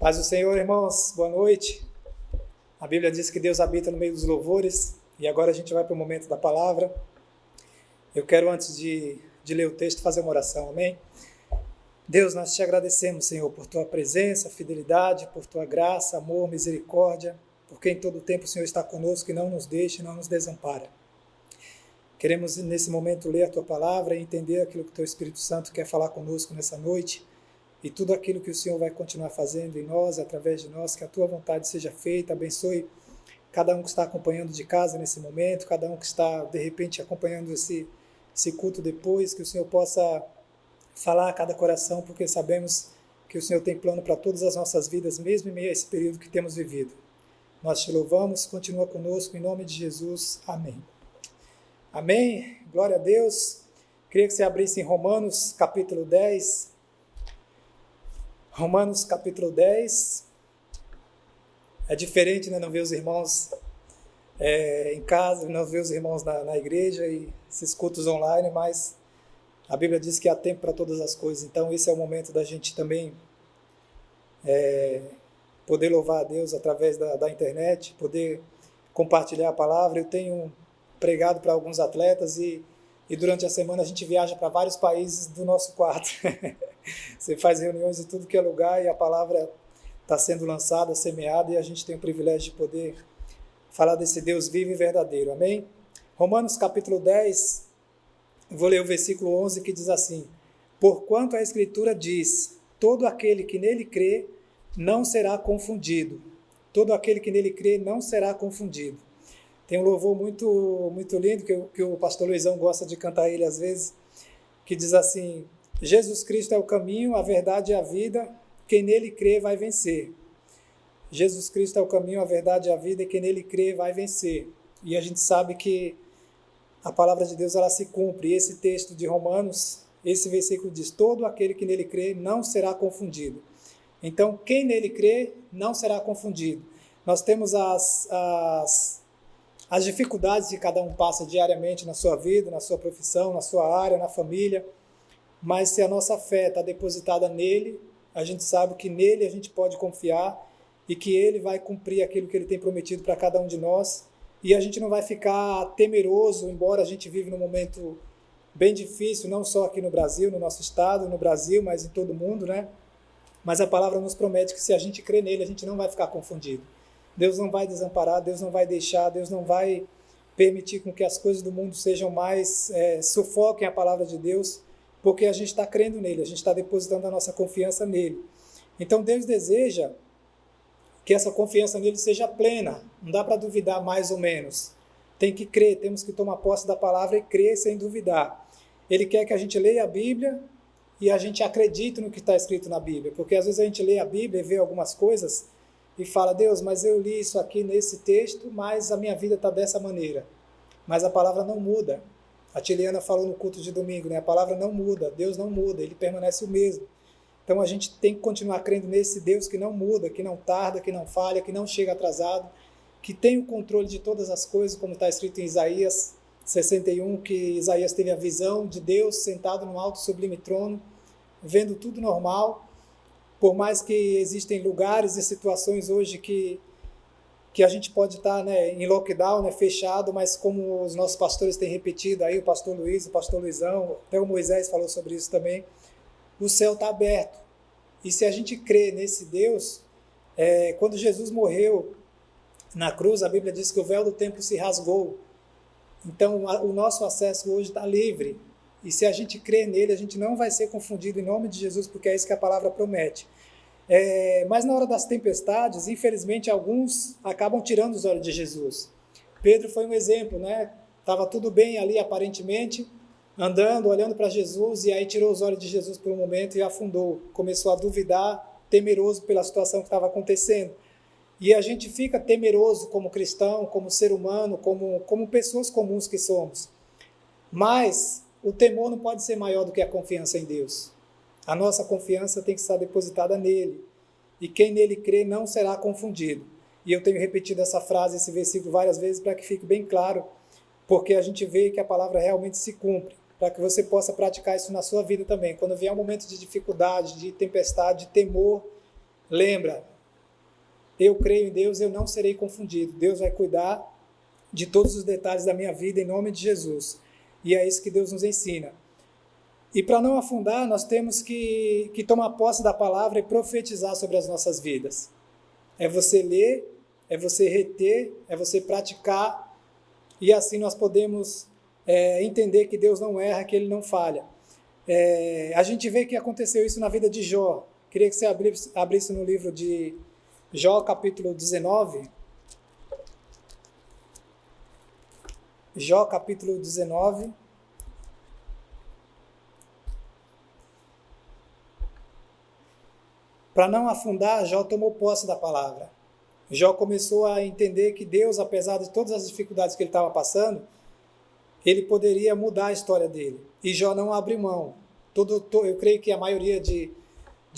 Paz do Senhor, irmãos, boa noite. A Bíblia diz que Deus habita no meio dos louvores, e agora a gente vai para o momento da palavra. Eu quero, antes de ler o texto, fazer uma oração, amém? Deus, nós te agradecemos, Senhor, por tua presença, fidelidade, por tua graça, amor, misericórdia, porque em todo o tempo o Senhor está conosco e não nos deixa e não nos desampara. Queremos, nesse momento, ler a tua palavra e entender aquilo que o teu Espírito Santo quer falar conosco nessa noite, e tudo aquilo que o Senhor vai continuar fazendo em nós, através de nós, que a tua vontade seja feita. Abençoe cada um que está acompanhando de casa nesse momento, cada um que está, de repente, acompanhando esse culto depois, que o Senhor possa falar a cada coração, porque sabemos que o Senhor tem plano para todas as nossas vidas, mesmo em meio a esse período que temos vivido. Nós te louvamos, continua conosco, em nome de Jesus. Amém. Amém. Glória a Deus. Queria que você abrisse em Romanos, capítulo 10. Romanos capítulo 10, é diferente, né, não ver os irmãos em casa, não ver os irmãos na igreja e esses cultos online, mas a Bíblia diz que há tempo para todas as coisas, então esse é o momento da gente também poder louvar a Deus através da internet, poder compartilhar a palavra. Eu tenho pregado para alguns atletas e durante a semana a gente viaja para vários países do nosso quarto. Você faz reuniões em tudo que é lugar e a palavra está sendo lançada, semeada, e a gente tem o privilégio de poder falar desse Deus vivo e verdadeiro. Amém? Romanos capítulo 10, vou ler o versículo 11, que diz assim: porquanto a Escritura diz, todo aquele que nele crê não será confundido. Todo aquele que nele crê não será confundido. Tem um louvor muito, muito lindo, que o pastor Luizão gosta de cantar ele às vezes, que diz assim: Jesus Cristo é o caminho, a verdade e a vida, quem nele crê vai vencer. Jesus Cristo é o caminho, a verdade e a vida, e quem nele crê vai vencer. E a gente sabe que a palavra de Deus ela se cumpre. E esse texto de Romanos, esse versículo diz: todo aquele que nele crê não será confundido. Então, quem nele crê não será confundido. Nós temos as dificuldades que cada um passa diariamente na sua vida, na sua profissão, na sua área, na família. Mas se a nossa fé está depositada nele, a gente sabe que nele a gente pode confiar e que ele vai cumprir aquilo que ele tem prometido para cada um de nós. E a gente não vai ficar temeroso, embora a gente vive num momento bem difícil, não só aqui no Brasil, no nosso estado, no Brasil, mas em todo mundo, né? Mas a palavra nos promete que se a gente crê nele, a gente não vai ficar confundido. Deus não vai desamparar, Deus não vai deixar, Deus não vai permitir com que as coisas do mundo sejam mais, sufoquem a palavra de Deus, porque a gente está crendo nele, a gente está depositando a nossa confiança nele. Então Deus deseja que essa confiança nele seja plena, não dá para duvidar mais ou menos. Tem que crer, temos que tomar posse da palavra e crer sem duvidar. Ele quer que a gente leia a Bíblia e a gente acredite no que está escrito na Bíblia, porque às vezes a gente lê a Bíblia e vê algumas coisas e fala: Deus, mas eu li isso aqui nesse texto, mas a minha vida está dessa maneira. Mas a palavra não muda. A Tiliana falou no culto de domingo, né? A palavra não muda, Deus não muda, ele permanece o mesmo. Então a gente tem que continuar crendo nesse Deus que não muda, que não tarda, que não falha, que não chega atrasado, que tem o controle de todas as coisas, como está escrito em Isaías 61, que Isaías teve a visão de Deus sentado no alto sublime trono, vendo tudo normal. Por mais que existem lugares e situações hoje que a gente pode estar, né, em lockdown, né, fechado, mas como os nossos pastores têm repetido aí, o pastor Luiz, o pastor Luizão, até o Moisés falou sobre isso também, o céu está aberto. E se a gente crê nesse Deus, quando Jesus morreu na cruz, a Bíblia diz que o véu do templo se rasgou. Então o nosso acesso hoje está livre. E se a gente crê nele, a gente não vai ser confundido em nome de Jesus, porque é isso que a palavra promete. Mas na hora das tempestades, infelizmente, alguns acabam tirando os olhos de Jesus. Pedro foi um exemplo, né? Estava tudo bem ali, aparentemente, andando, olhando para Jesus, e aí tirou os olhos de Jesus por um momento e afundou. Começou a duvidar, temeroso pela situação que estava acontecendo. E a gente fica temeroso como cristão, como ser humano, como pessoas comuns que somos. Mas o temor não pode ser maior do que a confiança em Deus. A nossa confiança tem que estar depositada nele. E quem nele crê não será confundido. E eu tenho repetido essa frase, esse versículo várias vezes para que fique bem claro, porque a gente vê que a palavra realmente se cumpre. para que você possa praticar isso na sua vida também. Quando vier um momento de dificuldade, de tempestade, de temor, lembra, eu creio em Deus, eu não serei confundido. Deus vai cuidar de todos os detalhes da minha vida em nome de Jesus. E é isso que Deus nos ensina. E para não afundar, nós temos que tomar posse da palavra e profetizar sobre as nossas vidas. É você ler, é você reter, é você praticar, e assim nós podemos entender que Deus não erra, que Ele não falha. A gente vê que aconteceu isso na vida de Jó. Queria que você abrisse no livro de Jó, capítulo 19. Jó, capítulo 19. Para não afundar, Jó tomou posse da palavra. Jó começou a entender que Deus, apesar de todas as dificuldades que ele estava passando, ele poderia mudar a história dele. E Jó não abriu mão. Eu creio que a maioria de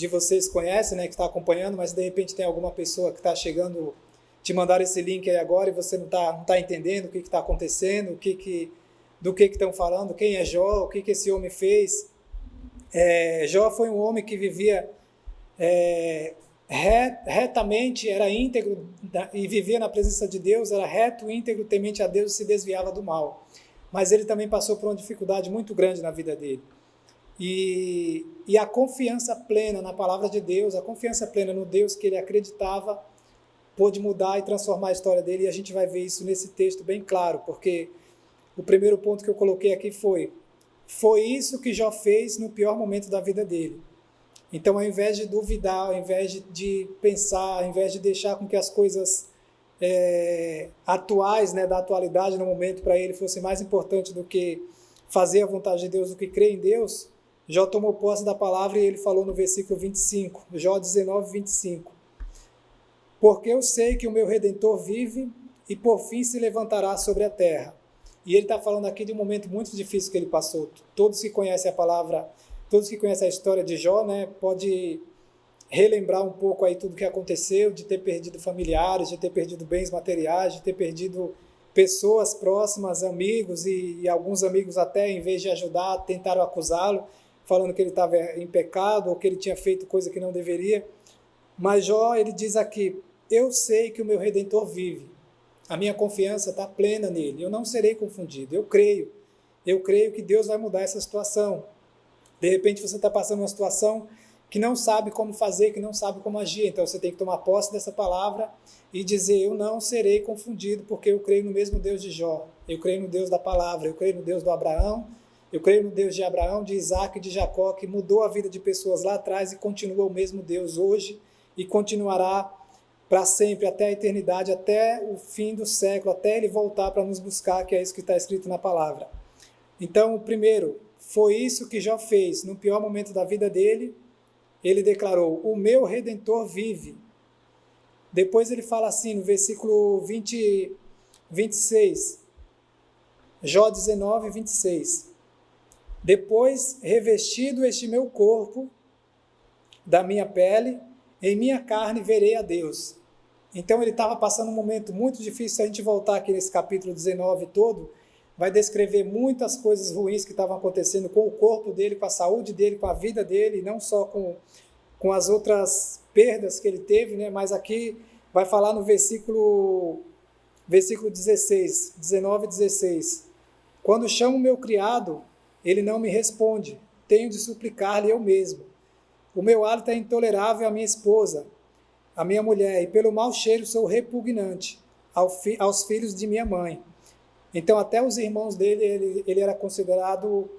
vocês conhece, né, que está acompanhando, mas de repente tem alguma pessoa que está chegando, te mandar esse link aí agora e você não tá entendendo o que está acontecendo, do que estão falando, quem é Jó, o que esse homem fez. Jó foi um homem que vivia retamente, era íntegro e vivia na presença de Deus, era reto, íntegro, temente a Deus e se desviava do mal. Mas ele também passou por uma dificuldade muito grande na vida dele. E a confiança plena na palavra de Deus, a confiança plena no Deus que ele acreditava, pôde mudar e transformar a história dele, e a gente vai ver isso nesse texto bem claro, porque o primeiro ponto que eu coloquei aqui foi isso que Jó fez no pior momento da vida dele. Então, ao invés de duvidar, ao invés de pensar, ao invés de deixar com que as coisas atuais, né, da atualidade no momento para ele fosse mais importante do que fazer a vontade de Deus, do que crer em Deus, Jó tomou posse da palavra e ele falou no versículo 25, Jó 19, 25. Porque eu sei que o meu Redentor vive e por fim se levantará sobre a terra. E ele está falando aqui de um momento muito difícil que ele passou. Todos que conhecem a palavra, todos que conhecem a história de Jó, né, pode relembrar um pouco aí tudo que aconteceu, de ter perdido familiares, de ter perdido bens materiais, de ter perdido pessoas próximas, amigos, e alguns amigos até, em vez de ajudar, tentaram acusá-lo, falando que ele estava em pecado ou que ele tinha feito coisa que não deveria. Mas Jó, ele diz aqui, eu sei que o meu Redentor vive, a minha confiança está plena nele, eu não serei confundido, eu creio que Deus vai mudar essa situação. De repente você está passando uma situação que não sabe como fazer, que não sabe como agir, então você tem que tomar posse dessa palavra e dizer, eu não serei confundido, porque eu creio no mesmo Deus de Jó, eu creio no Deus da palavra, eu creio no Deus do Abraão, eu creio no Deus de Abraão, de Isaac e de Jacó, que mudou a vida de pessoas lá atrás e continua o mesmo Deus hoje e continuará para sempre, até a eternidade, até o fim do século, até ele voltar para nos buscar, que é isso que está escrito na palavra. Então, primeiro, foi isso que Jó fez. No pior momento da vida dele, ele declarou, o meu Redentor vive. Depois ele fala assim, no versículo 26, Jó 19, 26. Depois, revestido este meu corpo da minha pele, em minha carne verei a Deus. Então ele estava passando um momento muito difícil. Se a gente voltar aqui nesse capítulo 19 todo, vai descrever muitas coisas ruins que estavam acontecendo com o corpo dele, com a saúde dele, com a vida dele, não só com as outras perdas que ele teve, né? Mas aqui vai falar no versículo 16, 19 e 16. Quando chamo meu criado, ele não me responde, tenho de suplicar-lhe eu mesmo. O meu hálito é intolerável à minha esposa, à minha mulher, e pelo mau cheiro sou repugnante aos filhos de minha mãe. Então até os irmãos dele, ele era considerado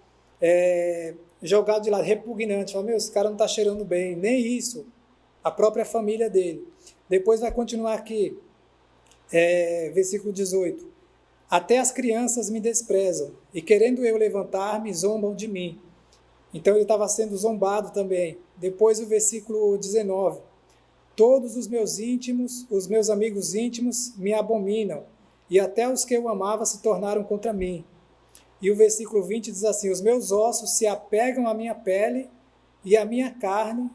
jogado de lado, repugnante. Fala, esse cara não está cheirando bem, nem isso, a própria família dele. Depois vai continuar aqui, versículo 18. Até as crianças me desprezam, e querendo eu levantar-me, zombam de mim. Então ele estava sendo zombado também. Depois o versículo 19. Todos os meus íntimos, os meus amigos íntimos me abominam, e até os que eu amava se tornaram contra mim. E o versículo 20 diz assim, os meus ossos se apegam à minha pele e à minha carne,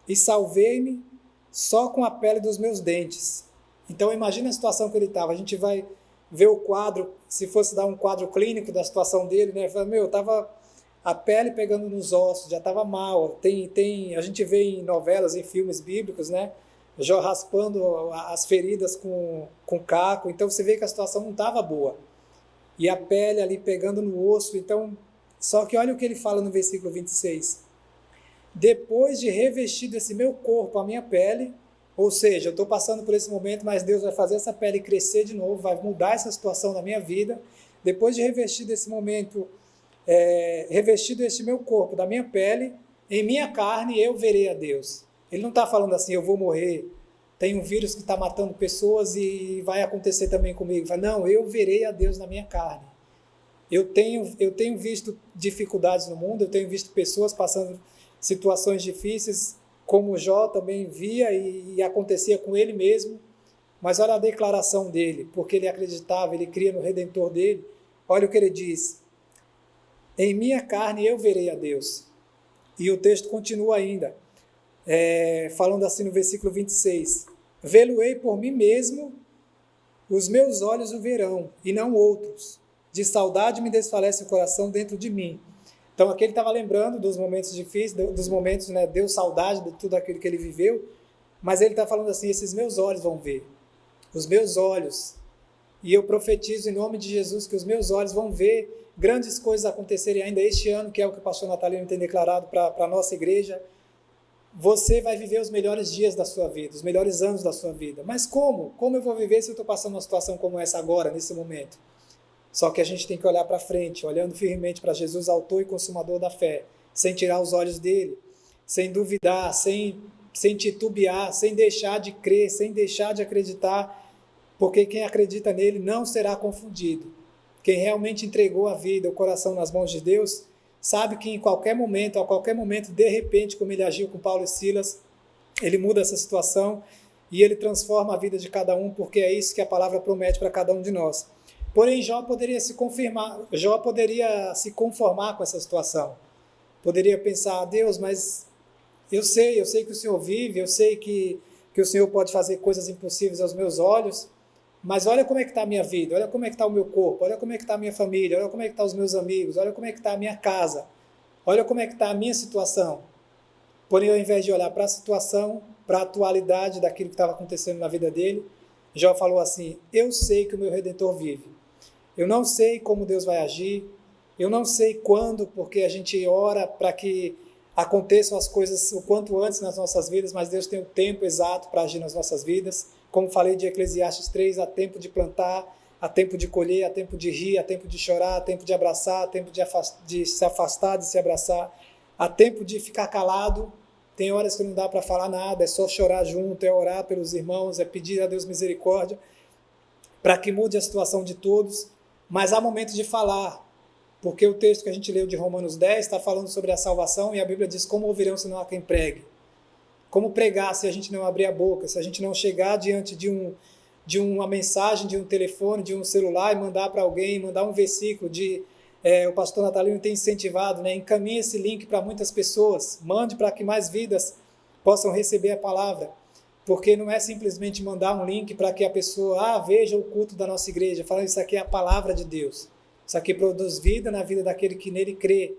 e salvei-me só com a pele dos meus dentes. Então imagina a situação que ele estava. A gente vai ver o quadro, se fosse dar um quadro clínico da situação dele, né? Fala, estava a pele pegando nos ossos, já estava mal. A gente vê em novelas, em filmes bíblicos, né? Jó raspando as feridas com caco. Então você vê que a situação não estava boa. E a pele ali pegando no osso. Então, só que olha o que ele fala no versículo 26. Depois de revestir desse meu corpo a minha pele, ou seja, eu estou passando por esse momento, mas Deus vai fazer essa pele crescer de novo, vai mudar essa situação na minha vida. Depois de revestir desse momento, revestido este meu corpo da minha pele, em minha carne eu verei a Deus. Ele não está falando assim, eu vou morrer, tem um vírus que está matando pessoas e vai acontecer também comigo. Não, eu verei a Deus na minha carne. Eu tenho visto dificuldades no mundo, eu tenho visto pessoas passando situações difíceis, como Jó também via e acontecia com ele mesmo. Mas olha a declaração dele, porque ele acreditava, ele cria no Redentor dele. Olha o que ele diz: em minha carne eu verei a Deus. E o texto continua ainda, falando assim no versículo 26. Vê-lo-ei por mim mesmo, os meus olhos o verão, e não outros. De saudade me desfalece o coração dentro de mim. Então aqui ele estava lembrando dos momentos difíceis, dos momentos, deu saudade de tudo aquilo que ele viveu, mas ele está falando assim, esses meus olhos vão ver, os meus olhos, e eu profetizo em nome de Jesus que os meus olhos vão ver grandes coisas acontecerem ainda este ano, que é o que o pastor Natalino tem declarado para a nossa igreja. Você vai viver os melhores dias da sua vida, os melhores anos da sua vida. Mas como? Como eu vou viver se eu estou passando uma situação como essa agora, nesse momento? Só que a gente tem que olhar para frente, olhando firmemente para Jesus, autor e consumador da fé, sem tirar os olhos dele, sem duvidar, sem titubear, sem deixar de crer, sem deixar de acreditar, porque quem acredita nele não será confundido. Quem realmente entregou a vida, o coração nas mãos de Deus, sabe que em qualquer momento, a qualquer momento, de repente, como ele agiu com Paulo e Silas, ele muda essa situação e ele transforma a vida de cada um, porque é isso que a palavra promete para cada um de nós. Porém, Jó poderia se conformar com essa situação. Poderia pensar, Deus, mas eu sei que o Senhor vive, eu sei que o Senhor pode fazer coisas impossíveis aos meus olhos, mas olha como é que está a minha vida, olha como é que está o meu corpo, olha como é que está a minha família, olha como é que estão os meus amigos, olha como é que está a minha casa, olha como é que está a minha situação. Porém, ao invés de olhar para a situação, para a atualidade daquilo que estava acontecendo na vida dele, Jó falou assim, eu sei que o meu Redentor vive. Eu não sei como Deus vai agir, eu não sei quando, porque a gente ora para que aconteçam as coisas o quanto antes nas nossas vidas, mas Deus tem o tempo exato para agir nas nossas vidas. Como falei de Eclesiastes 3, há tempo de plantar, há tempo de colher, há tempo de rir, há tempo de chorar, há tempo de abraçar, há tempo de se afastar, de se abraçar, há tempo de ficar calado. Tem horas que não dá para falar nada, é só chorar junto, é orar pelos irmãos, é pedir a Deus misericórdia para que mude a situação de todos. Mas há momentos de falar, porque o texto que a gente leu de Romanos 10 está falando sobre a salvação e a Bíblia diz como ouvirão se não há quem pregue. Como pregar se a gente não abrir a boca, se a gente não chegar diante de uma mensagem, de um telefone, de um celular e mandar para alguém, mandar um versículo o pastor Natalino tem incentivado, encaminhe esse link para muitas pessoas, mande para que mais vidas possam receber a palavra. Porque não é simplesmente mandar um link para que a pessoa veja o culto da nossa igreja, falando isso aqui é a palavra de Deus. Isso aqui produz vida na vida daquele que nele crê.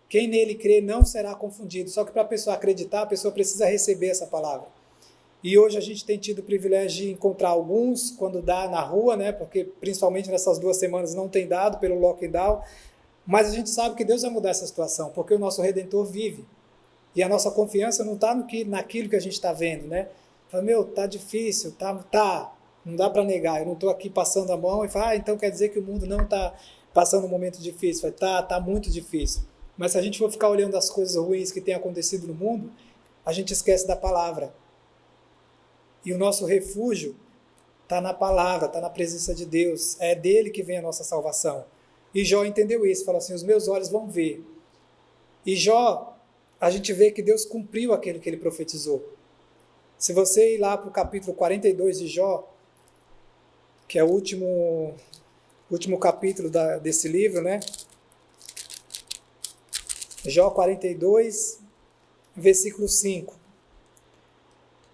Quem nele crê não será confundido. Só que para a pessoa acreditar, a pessoa precisa receber essa palavra. E hoje a gente tem tido o privilégio de encontrar alguns, quando dá na rua, porque principalmente nessas 2 semanas não tem dado pelo lockdown, mas a gente sabe que Deus vai mudar essa situação, porque o nosso Redentor vive. E a nossa confiança não está naquilo que a gente está vendo, Fala, tá difícil, tá, não dá para negar, eu não estou aqui passando a mão e falo, então quer dizer que o mundo não está passando um momento difícil, tá muito difícil. Mas se a gente for ficar olhando as coisas ruins que têm acontecido no mundo, a gente esquece da palavra. E o nosso refúgio está na palavra, está na presença de Deus, é dele que vem a nossa salvação. E Jó entendeu isso, falou assim, os meus olhos vão ver. E Jó, a gente vê que Deus cumpriu aquilo que ele profetizou. Se você ir lá para o capítulo 42 de Jó, que é o último capítulo desse livro, Jó 42, versículo 5.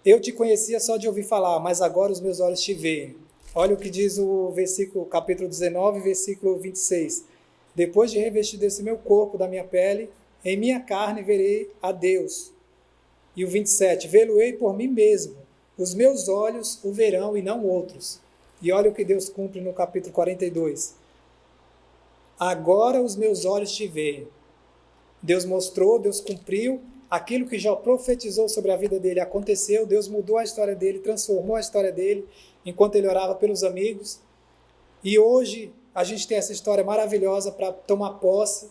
Eu te conhecia só de ouvir falar, mas agora os meus olhos te veem. Olha o que diz o capítulo 19, versículo 26. Depois de revestir desse meu corpo, da minha pele, em minha carne verei a Deus. E o 27, vê-lo-ei por mim mesmo, os meus olhos o verão e não outros. E olha o que Deus cumpre no capítulo 42. Agora os meus olhos te veem. Deus mostrou, Deus cumpriu, aquilo que Jó profetizou sobre a vida dele aconteceu, Deus mudou a história dele, transformou a história dele, enquanto ele orava pelos amigos. E hoje a gente tem essa história maravilhosa para tomar posse,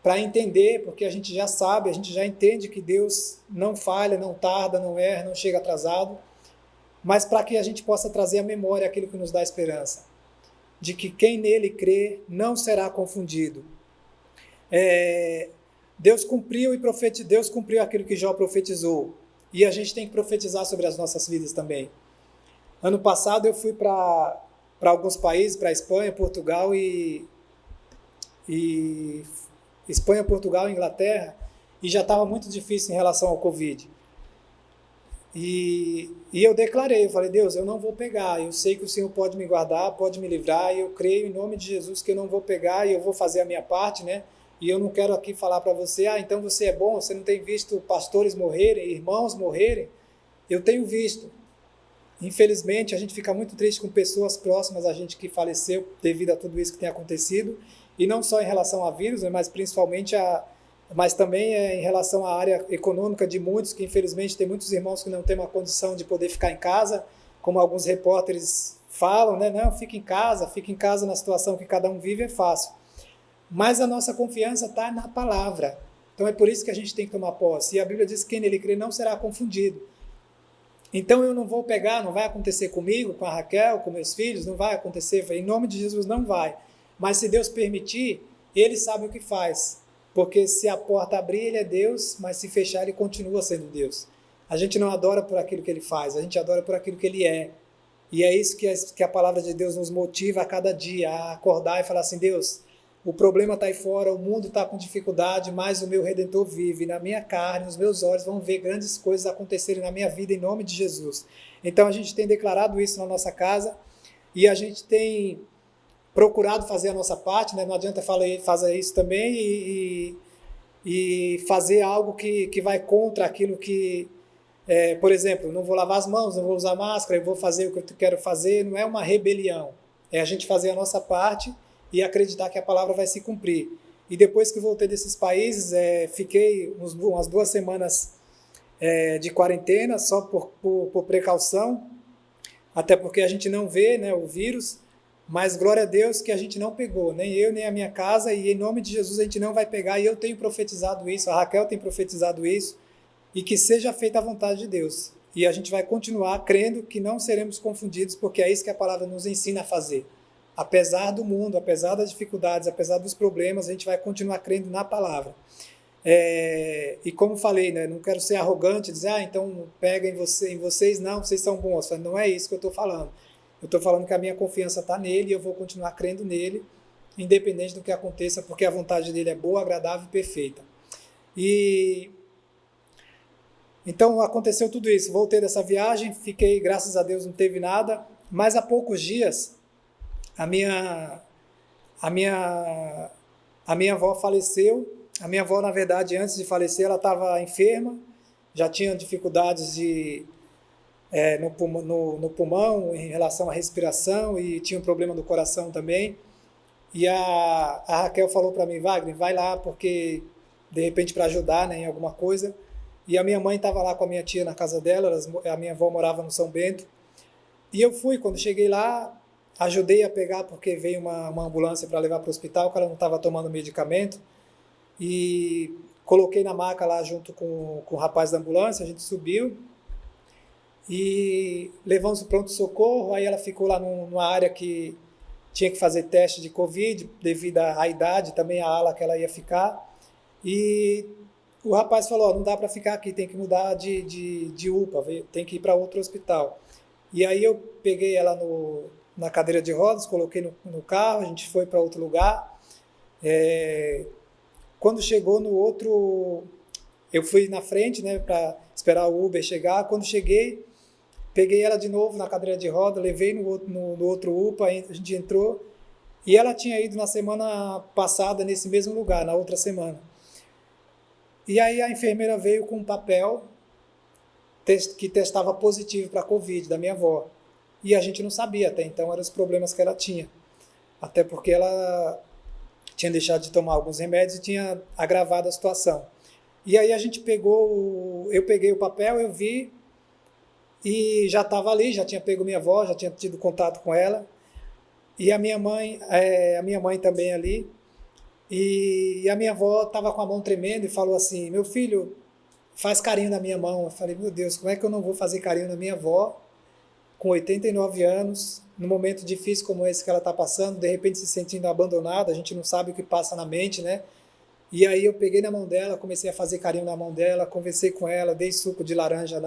para entender, porque a gente já sabe, a gente já entende que Deus não falha, não tarda, não erra, não chega atrasado, mas para que a gente possa trazer à memória aquilo que nos dá esperança, de que quem nele crê não será confundido. Deus cumpriu Deus cumpriu aquilo que Jó profetizou, e a gente tem que profetizar sobre as nossas vidas também. Ano passado eu fui para alguns países, para Espanha, Portugal e Espanha, Portugal e Inglaterra, e já estava muito difícil em relação ao Covid. E eu declarei, eu falei, Deus, eu não vou pegar, eu sei que o Senhor pode me guardar, pode me livrar, e eu creio em nome de Jesus que eu não vou pegar e eu vou fazer a minha parte, né? E eu não quero aqui falar para você, então você é bom, você não tem visto pastores morrerem, irmãos morrerem. Eu tenho visto. Infelizmente, a gente fica muito triste com pessoas próximas a gente que faleceu devido a tudo isso que tem acontecido, e não só em relação a vírus, mas principalmente mas também em relação à área econômica de muitos, que infelizmente tem muitos irmãos que não têm uma condição de poder ficar em casa, como alguns repórteres falam, né? Não, fica em casa na situação que cada um vive, é fácil. Mas a nossa confiança está na palavra. Então é por isso que a gente tem que tomar posse. E a Bíblia diz que quem nele crê não será confundido. Então eu não vou pegar, não vai acontecer comigo, com a Raquel, com meus filhos, não vai acontecer, em nome de Jesus não vai. Mas se Deus permitir, Ele sabe o que faz. Porque se a porta abrir, Ele é Deus, mas se fechar, Ele continua sendo Deus. A gente não adora por aquilo que Ele faz, a gente adora por aquilo que Ele é. E é isso que a palavra de Deus nos motiva a cada dia, a acordar e falar assim, Deus, o problema está aí fora, o mundo está com dificuldade, mas o meu Redentor vive. Na minha carne, nos meus olhos, vão ver grandes coisas acontecerem na minha vida em nome de Jesus. Então a gente tem declarado isso na nossa casa e a gente tem procurado fazer a nossa parte, né? Não adianta fazer isso também e fazer algo que vai contra aquilo que, por exemplo, não vou lavar as mãos, não vou usar máscara, eu vou fazer o que eu quero fazer, não é uma rebelião, é a gente fazer a nossa parte e acreditar que a palavra vai se cumprir. E depois que voltei desses países, fiquei umas 2 semanas de quarentena, só por precaução, até porque a gente não vê, né, o vírus, mas glória a Deus que a gente não pegou, nem eu, nem a minha casa, e em nome de Jesus a gente não vai pegar, e eu tenho profetizado isso, a Raquel tem profetizado isso, e que seja feita a vontade de Deus. E a gente vai continuar crendo que não seremos confundidos, porque é isso que a palavra nos ensina a fazer. Apesar do mundo, apesar das dificuldades, apesar dos problemas, a gente vai continuar crendo na palavra. E como falei, né, não quero ser arrogante, dizer, então pega em vocês, não, vocês são bons. Não é isso que eu estou falando. Eu estou falando que a minha confiança está nele e eu vou continuar crendo nele, independente do que aconteça, porque a vontade dele é boa, agradável e perfeita. Então aconteceu tudo isso. Voltei dessa viagem, fiquei, graças a Deus, não teve nada, mas há poucos dias a minha avó faleceu. A minha avó, na verdade, antes de falecer, ela estava enferma, já tinha dificuldades no pulmão em relação à respiração e tinha um problema do coração também. E a Raquel falou para mim, Wagner, vai lá, porque de repente para ajudar, né, em alguma coisa. E a minha mãe estava lá com a minha tia na casa dela, a minha avó morava no São Bento. E eu fui, quando cheguei lá, ajudei a pegar, porque veio uma ambulância para levar para o hospital, que ela não estava tomando medicamento. E coloquei na maca lá junto com o rapaz da ambulância, a gente subiu e levamos o pronto-socorro. Aí ela ficou lá numa área que tinha que fazer teste de Covid, devido à idade, também a ala que ela ia ficar. E o rapaz falou, não dá para ficar aqui, tem que mudar de UPA, tem que ir para outro hospital. E aí eu peguei ela na cadeira de rodas, coloquei no carro, a gente foi para outro lugar. Quando chegou no outro, eu fui na frente, né, para esperar o Uber chegar. Quando cheguei, peguei ela de novo na cadeira de roda, levei no outro UPA, a gente entrou, e ela tinha ido na semana passada nesse mesmo lugar, na outra semana. E aí a enfermeira veio com um papel que testava positivo para a Covid, da minha avó. E a gente não sabia até então, eram os problemas que ela tinha. Até porque ela tinha deixado de tomar alguns remédios e tinha agravado a situação. E aí a gente eu peguei o papel, eu vi, e já estava ali, já tinha pego minha avó, já tinha tido contato com ela, e a minha mãe também ali, e a minha avó estava com a mão tremendo e falou assim: meu filho, faz carinho na minha mão. Eu falei: meu Deus, como é que eu não vou fazer carinho na minha avó, com 89 anos, num momento difícil como esse que ela está passando, de repente se sentindo abandonada, a gente não sabe o que passa na mente, né? E aí eu peguei na mão dela, comecei a fazer carinho na mão dela, conversei com ela, dei suco de laranja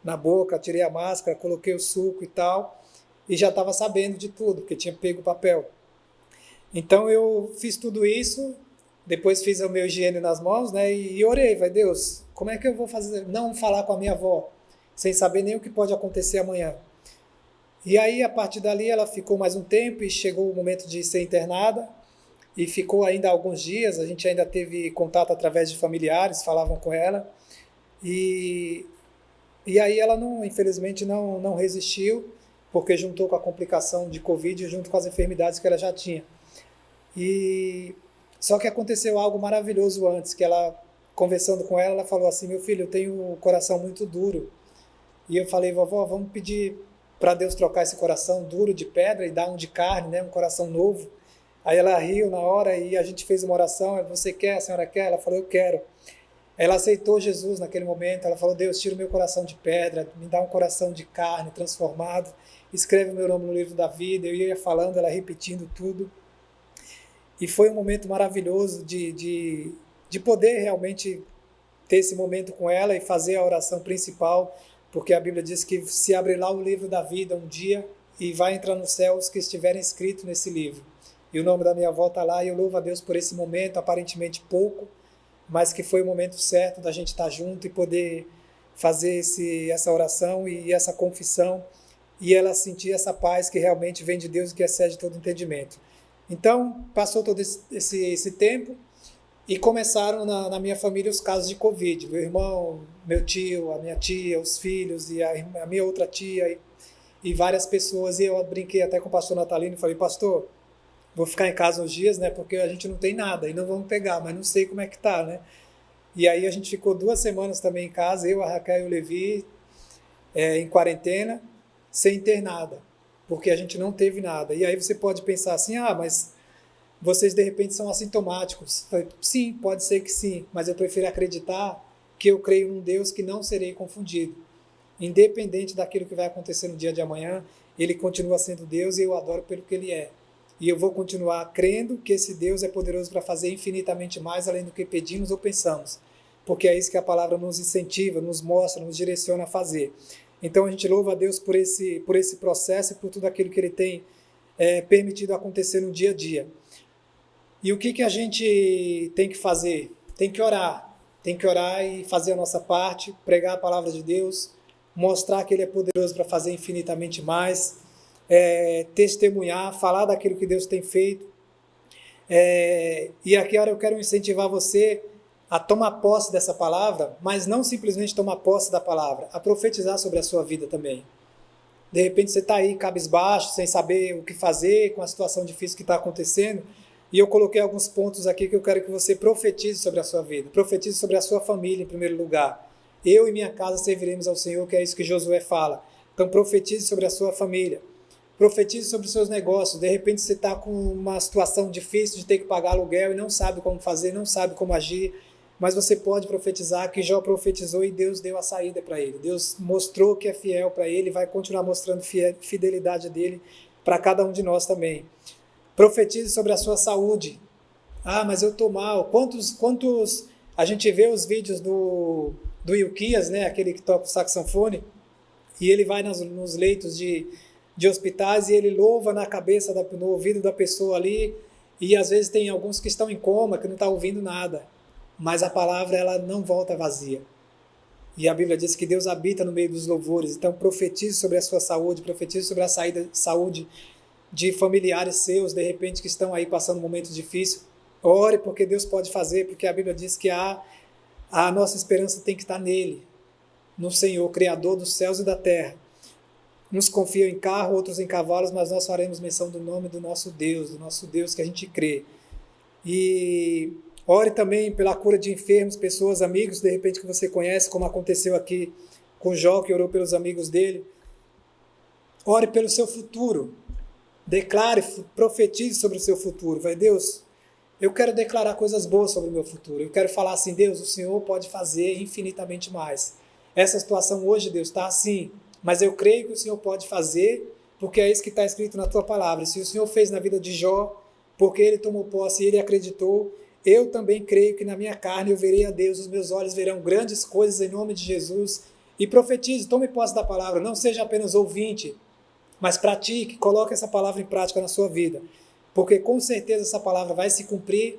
na boca, tirei a máscara, coloquei o suco e tal, e já estava sabendo de tudo, porque tinha pego o papel. Então eu fiz tudo isso, depois fiz o meu higiene nas mãos, né, e orei: vai Deus, como é que eu vou fazer, não falar com a minha avó, sem saber nem o que pode acontecer amanhã? E aí, a partir dali, ela ficou mais um tempo e chegou o momento de ser internada, e ficou ainda alguns dias. A gente ainda teve contato através de familiares, falavam com ela, e, e aí ela, infelizmente, não resistiu, porque juntou com a complicação de Covid, junto com as enfermidades que ela já tinha. E só que aconteceu algo maravilhoso antes, que ela, conversando com ela, ela falou assim: meu filho, eu tenho o coração muito duro. E eu falei: vovó, vamos pedir para Deus trocar esse coração duro de pedra e dar um de carne, né, um coração novo. Aí ela riu na hora e a gente fez uma oração: você quer, a senhora quer? Ela falou: eu quero. Ela aceitou Jesus naquele momento. Ela falou: Deus, tira o meu coração de pedra, me dá um coração de carne transformado, escreve o meu nome no livro da vida. Eu ia falando, ela repetindo tudo. E foi um momento maravilhoso de poder realmente ter esse momento com ela e fazer a oração principal, porque a Bíblia diz que se abre lá o livro da vida um dia e vai entrar no céu os que estiverem escritos nesse livro. E o nome da minha avó está lá, e eu louvo a Deus por esse momento, aparentemente pouco, mas que foi o momento certo da gente estar junto e poder fazer essa oração e essa confissão, e ela sentir essa paz que realmente vem de Deus e que excede todo entendimento. Então, passou todo esse tempo, e começaram na minha família os casos de Covid. Meu irmão, meu tio, a minha tia, os filhos, e a minha outra tia, e várias pessoas. E eu brinquei até com o pastor Natalino e falei: pastor, vou ficar em casa uns dias, né, porque a gente não tem nada, e não vamos pegar, mas não sei como é que tá, né? E aí a gente ficou 2 semanas também em casa, eu, a Raquel e o Levi, em quarentena, sem ter nada, porque a gente não teve nada. E aí você pode pensar assim: mas vocês de repente são assintomáticos. Sim, pode ser que sim, mas eu prefiro acreditar que eu creio num Deus que não serei confundido. Independente daquilo que vai acontecer no dia de amanhã, Ele continua sendo Deus e eu adoro pelo que Ele é. E eu vou continuar crendo que esse Deus é poderoso para fazer infinitamente mais além do que pedimos ou pensamos, porque é isso que a palavra nos incentiva, nos mostra, nos direciona a fazer. Então a gente louva a Deus por esse processo e por tudo aquilo que Ele tem permitido acontecer no dia a dia. E o que a gente tem que fazer? Tem que orar e fazer a nossa parte, pregar a palavra de Deus, mostrar que Ele é poderoso para fazer infinitamente mais, testemunhar, falar daquilo que Deus tem feito. E aqui eu quero incentivar você a tomar posse dessa palavra, mas não simplesmente tomar posse da palavra, a profetizar sobre a sua vida também. De repente você está aí cabisbaixo, sem saber o que fazer com a situação difícil que está acontecendo, e eu coloquei alguns pontos aqui que eu quero que você profetize sobre a sua vida, profetize sobre a sua família em primeiro lugar. Eu e minha casa serviremos ao Senhor, que é isso que Josué fala. Então profetize sobre a sua família, profetize sobre os seus negócios. De repente você está com uma situação difícil de ter que pagar aluguel e não sabe como fazer, não sabe como agir, mas você pode profetizar que Jó profetizou e Deus deu a saída para ele. Deus mostrou que é fiel para ele e vai continuar mostrando fidelidade dele para cada um de nós também. Profetize sobre a sua saúde. Mas eu estou mal. Quantos a gente vê os vídeos do Ilquias, né, aquele que toca o saxofone, e ele vai nos leitos de hospitais e ele louva na cabeça, no ouvido da pessoa ali, e às vezes tem alguns que estão em coma, que não estão ouvindo nada, mas a palavra ela não volta vazia. E a Bíblia diz que Deus habita no meio dos louvores. Então profetize sobre a sua saúde, profetize sobre a saúde de familiares seus, de repente, que estão aí passando um momento difícil. Ore, porque Deus pode fazer, porque a Bíblia diz que a nossa esperança tem que estar nele. no Senhor, Criador dos céus e da terra. Uns confiam em carro, outros em cavalos, mas nós faremos menção do nome do nosso Deus que a gente crê. E ore também pela cura de enfermos, pessoas, amigos, de repente que você conhece, como aconteceu aqui com Jó, que orou pelos amigos dele. Ore pelo seu futuro. Declare, profetize sobre o seu futuro. Vai, Deus, eu quero declarar coisas boas sobre o meu futuro. Eu quero falar assim, Deus, o Senhor pode fazer infinitamente mais. Essa situação hoje, Deus, está assim, mas eu creio que o Senhor pode fazer, porque é isso que está escrito na tua palavra. Se o Senhor fez na vida de Jó, porque ele tomou posse e ele acreditou, eu também creio que na minha carne eu verei a Deus, os meus olhos verão grandes coisas em nome de Jesus. E profetize, tome posse da palavra, não seja apenas ouvinte, mas pratique, coloque essa palavra em prática na sua vida, porque com certeza essa palavra vai se cumprir,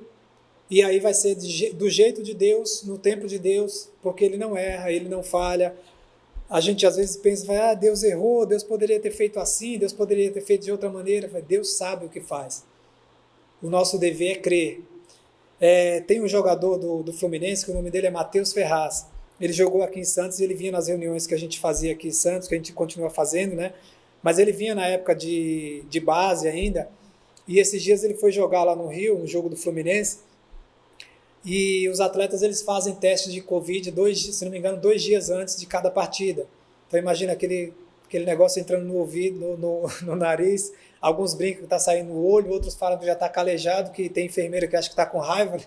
e aí vai ser do jeito de Deus, no tempo de Deus, porque Ele não erra, Ele não falha. A gente às vezes pensa, Deus errou, Deus poderia ter feito assim, Deus poderia ter feito de outra maneira. Deus sabe o que faz. O nosso dever é crer. Tem um jogador do Fluminense, que o nome dele é Matheus Ferraz. Ele jogou aqui em Santos e ele vinha nas reuniões que a gente fazia aqui em Santos, que a gente continua fazendo, né? Mas ele vinha na época de base ainda, e esses dias ele foi jogar lá no Rio, um jogo do Fluminense, e os atletas eles fazem testes de Covid, se não me engano, 2 dias antes de cada partida. Então imagina aquele negócio entrando no ouvido, no nariz, alguns brincam que está saindo no olho, outros falam que já está calejado, que tem enfermeira que acha que está com raiva,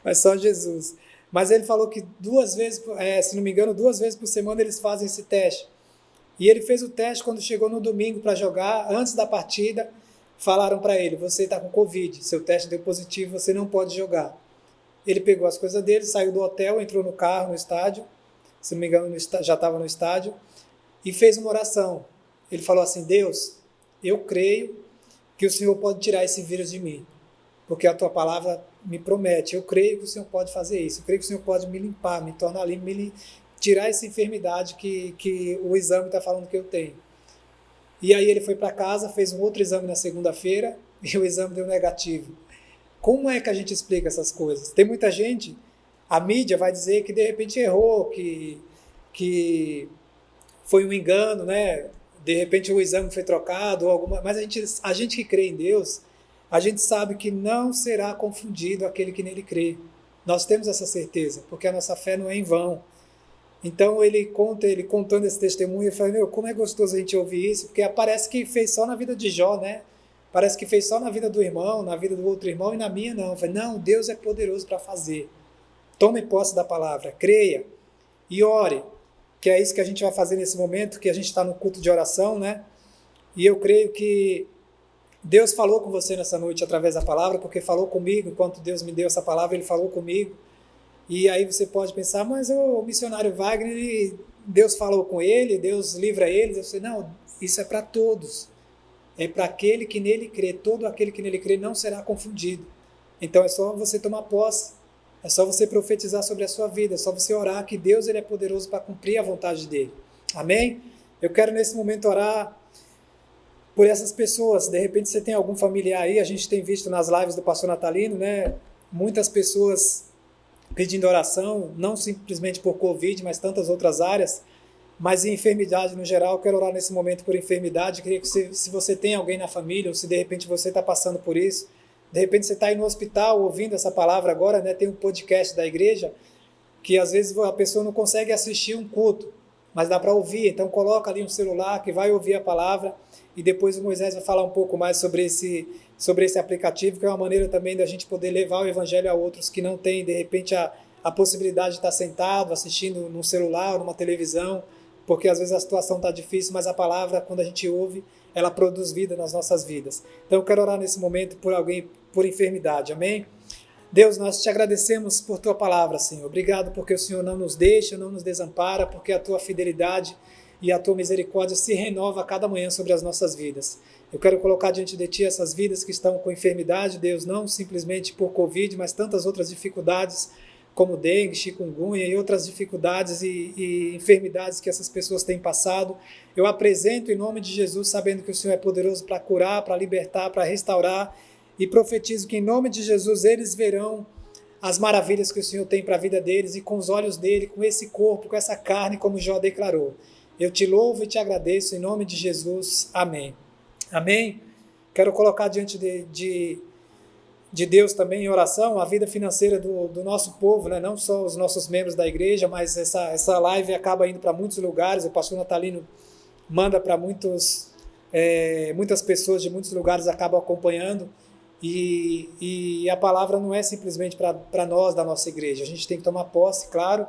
mas só Jesus. Mas ele falou que 2 vezes, se não me engano, 2 vezes por semana eles fazem esse teste. E ele fez o teste quando chegou no domingo para jogar, antes da partida, falaram para ele, você está com Covid, seu teste deu positivo, você não pode jogar. Ele pegou as coisas dele, saiu do hotel, entrou no carro, no estádio, se não me engano já estava no estádio, e fez uma oração. Ele falou assim, Deus, eu creio que o Senhor pode tirar esse vírus de mim, porque a tua palavra me promete, eu creio que o Senhor pode fazer isso, eu creio que o Senhor pode me limpar, me tornar limpo, tirar essa enfermidade que o exame está falando que eu tenho. E aí ele foi para casa, fez um outro exame na segunda-feira, e o exame deu negativo. Como é que a gente explica essas coisas? Tem muita gente, a mídia vai dizer que de repente errou, que foi um engano, né? De repente o exame foi trocado, mas a gente que crê em Deus, a gente sabe que não será confundido aquele que nele crê. Nós temos essa certeza, porque a nossa fé não é em vão. Então ele contando esse testemunho, eu falei, como é gostoso a gente ouvir isso, porque parece que fez só na vida de Jó, né? Parece que fez só na vida do irmão, na vida do outro irmão, e na minha não. Eu falei, não, Deus é poderoso para fazer. Tome posse da palavra, creia e ore, que é isso que a gente vai fazer nesse momento, que a gente está no culto de oração, né? E eu creio que Deus falou com você nessa noite através da palavra, porque falou comigo, enquanto Deus me deu essa palavra, Ele falou comigo. E aí você pode pensar, mas o missionário Wagner, Deus falou com ele, Deus livra eles. Eu falei, não, isso é para todos. É para aquele que nele crê. Todo aquele que nele crê não será confundido. Então é só você tomar posse. É só você profetizar sobre a sua vida. É só você orar que Deus ele é poderoso para cumprir a vontade dele. Amém? Eu quero nesse momento orar por essas pessoas. De repente você tem algum familiar aí. A gente tem visto nas lives do pastor Natalino, né? Muitas pessoas pedindo oração, não simplesmente por Covid, mas tantas outras áreas, mas em enfermidade no geral. Eu quero orar nesse momento por enfermidade. Queria que se você tem alguém na família, ou se de repente você está passando por isso, de repente você está aí no hospital ouvindo essa palavra agora, né? Tem um podcast da igreja, que às vezes a pessoa não consegue assistir um culto, mas dá para ouvir, então coloca ali um celular que vai ouvir a palavra, e depois o Moisés vai falar um pouco mais sobre esse aplicativo, que é uma maneira também da gente poder levar o evangelho a outros que não têm, de repente, a possibilidade de estar sentado, assistindo num celular ou numa televisão, porque às vezes a situação está difícil, mas a palavra, quando a gente ouve, ela produz vida nas nossas vidas. Então eu quero orar nesse momento por alguém, por enfermidade, amém? Deus, nós te agradecemos por tua palavra, Senhor. Obrigado porque o Senhor não nos deixa, não nos desampara, porque a tua fidelidade e a tua misericórdia se renova a cada manhã sobre as nossas vidas. Eu quero colocar diante de ti essas vidas que estão com enfermidade, Deus, não simplesmente por Covid, mas tantas outras dificuldades, como dengue, chikungunya e outras dificuldades e enfermidades que essas pessoas têm passado. Eu apresento em nome de Jesus, sabendo que o Senhor é poderoso para curar, para libertar, para restaurar, e profetizo que em nome de Jesus eles verão as maravilhas que o Senhor tem para a vida deles e com os olhos dele, com esse corpo, com essa carne, como Jó declarou. Eu te louvo e te agradeço em nome de Jesus. Amém. Amém. Quero colocar diante de Deus também em oração a vida financeira do nosso povo, né? Não só os nossos membros da igreja, mas essa live acaba indo para muitos lugares. O pastor Natalino manda para muitas pessoas de muitos lugares acabam acompanhando, e a palavra não é simplesmente para nós da nossa igreja. A gente tem que tomar posse, claro,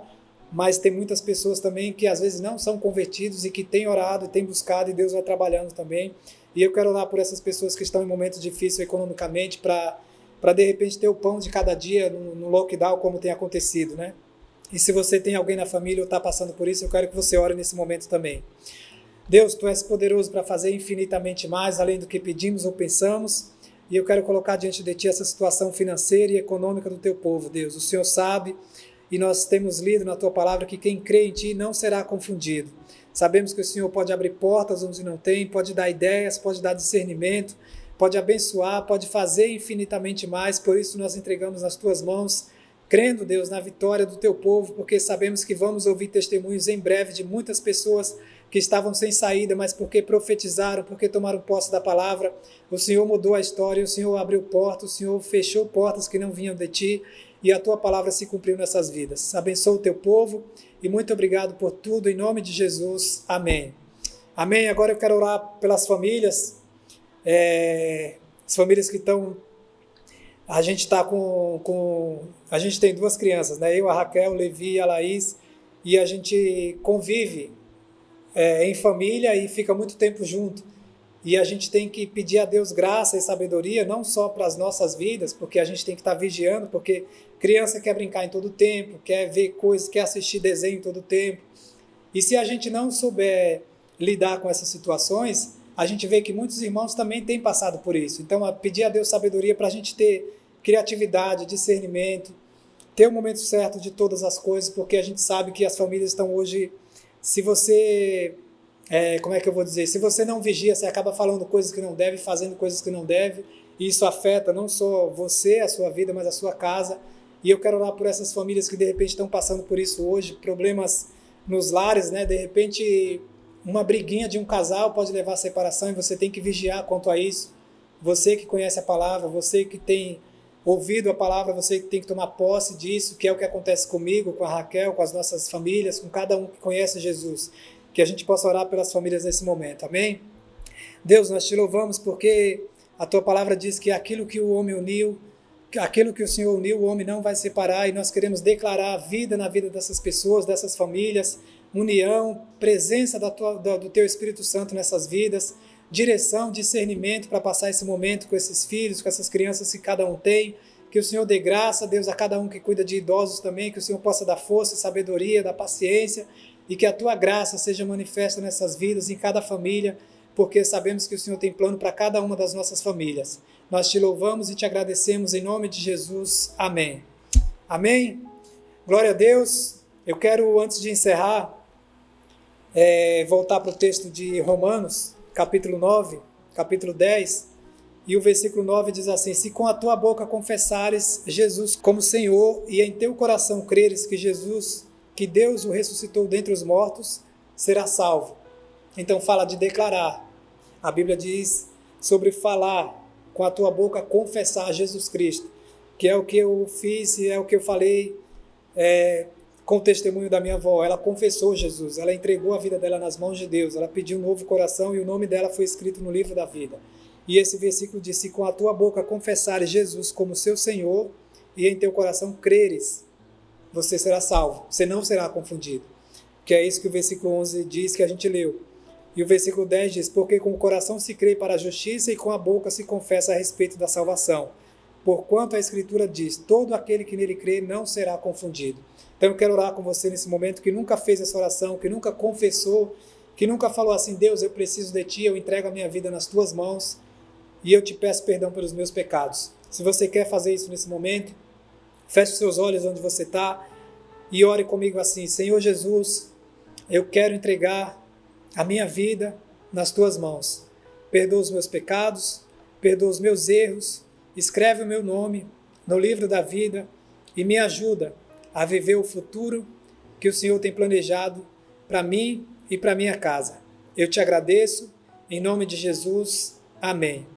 mas tem muitas pessoas também que às vezes não são convertidos e que têm orado, têm buscado, e Deus vai trabalhando também. E eu quero orar por essas pessoas que estão em momentos difíceis economicamente, para de repente ter o pão de cada dia no lockdown, como tem acontecido, né? E se você tem alguém na família ou está passando por isso, eu quero que você ore nesse momento também. Deus, Tu és poderoso para fazer infinitamente mais, além do que pedimos ou pensamos, e eu quero colocar diante de Ti essa situação financeira e econômica do Teu povo, Deus. O Senhor sabe, e nós temos lido na Tua palavra que quem crê em Ti não será confundido. Sabemos que o Senhor pode abrir portas onde não tem, pode dar ideias, pode dar discernimento, pode abençoar, pode fazer infinitamente mais. Por isso nós entregamos nas Tuas mãos, crendo, Deus, na vitória do Teu povo, porque sabemos que vamos ouvir testemunhos em breve de muitas pessoas que estavam sem saída, mas porque profetizaram, porque tomaram posse da palavra, o Senhor mudou a história, o Senhor abriu portas, o Senhor fechou portas que não vinham de Ti, e a Tua palavra se cumpriu nessas vidas. Abençoa o Teu povo, e muito obrigado por tudo, em nome de Jesus. Amém. Amém. Agora eu quero orar pelas famílias, as famílias que estão... A gente está a gente tem 2 crianças, né? Eu, a Raquel, o Levi e a Laís, e a gente convive em família e fica muito tempo junto. E a gente tem que pedir a Deus graça e sabedoria, não só para as nossas vidas, porque a gente tem que estar vigiando, porque criança quer brincar em todo tempo, quer ver coisas, quer assistir desenho em todo tempo. E se a gente não souber lidar com essas situações, a gente vê que muitos irmãos também têm passado por isso. Então, pedir a Deus sabedoria para a gente ter criatividade, discernimento, ter o momento certo de todas as coisas, porque a gente sabe que as famílias estão hoje... Se você, como é que eu vou dizer? Se você não vigia, você acaba falando coisas que não deve, fazendo coisas que não deve, e isso afeta não só você, a sua vida, mas a sua casa. E eu quero orar por essas famílias que de repente estão passando por isso hoje, problemas nos lares, né? De repente, uma briguinha de um casal pode levar à separação, e você tem que vigiar quanto a isso. Você que conhece a palavra, você que tem ouvido a palavra, você tem que tomar posse disso, que é o que acontece comigo, com a Raquel, com as nossas famílias, com cada um que conhece Jesus. Que a gente possa orar pelas famílias nesse momento, amém? Deus, nós te louvamos porque a tua palavra diz que aquilo que o homem uniu, aquilo que o Senhor uniu, o homem não vai separar, e nós queremos declarar a vida na vida dessas pessoas, dessas famílias, união, presença do teu Espírito Santo nessas vidas, direção, discernimento para passar esse momento com esses filhos, com essas crianças que cada um tem, que o Senhor dê graça, Deus, a cada um que cuida de idosos também, que o Senhor possa dar força, sabedoria, dar paciência, e que a tua graça seja manifesta nessas vidas, em cada família, porque sabemos que o Senhor tem plano para cada uma das nossas famílias. Nós te louvamos e te agradecemos em nome de Jesus. Amém. Amém? Glória a Deus. Eu quero, antes de encerrar, voltar para o texto de Romanos, capítulo 9, capítulo 10, e o versículo 9 diz assim: se com a tua boca confessares Jesus como Senhor, e em teu coração creres que Deus o ressuscitou dentre os mortos, serás salvo. Então fala de declarar. A Bíblia diz sobre falar, com a tua boca confessar Jesus Cristo, que é o que eu fiz e é o que eu falei com o testemunho da minha avó. Ela confessou Jesus, ela entregou a vida dela nas mãos de Deus, ela pediu um novo coração e o nome dela foi escrito no livro da vida. E esse versículo diz: se com a tua boca confessares Jesus como seu Senhor e em teu coração creres, você será salvo, você não será confundido. Que é isso que o versículo 11 diz, que a gente leu. E o versículo 10 diz: porque com o coração se crê para a justiça e com a boca se confessa a respeito da salvação. Porquanto a Escritura diz: todo aquele que nele crê não será confundido. Então eu quero orar com você nesse momento, que nunca fez essa oração, que nunca confessou, que nunca falou assim: Deus, eu preciso de Ti, eu entrego a minha vida nas Tuas mãos e eu te peço perdão pelos meus pecados. Se você quer fazer isso nesse momento, feche os seus olhos onde você está e ore comigo assim: Senhor Jesus, eu quero entregar a minha vida nas Tuas mãos. Perdoa os meus pecados, perdoa os meus erros, escreve o meu nome no livro da vida e me ajuda a viver o futuro que o Senhor tem planejado para mim e para minha casa. Eu te agradeço, em nome de Jesus. Amém.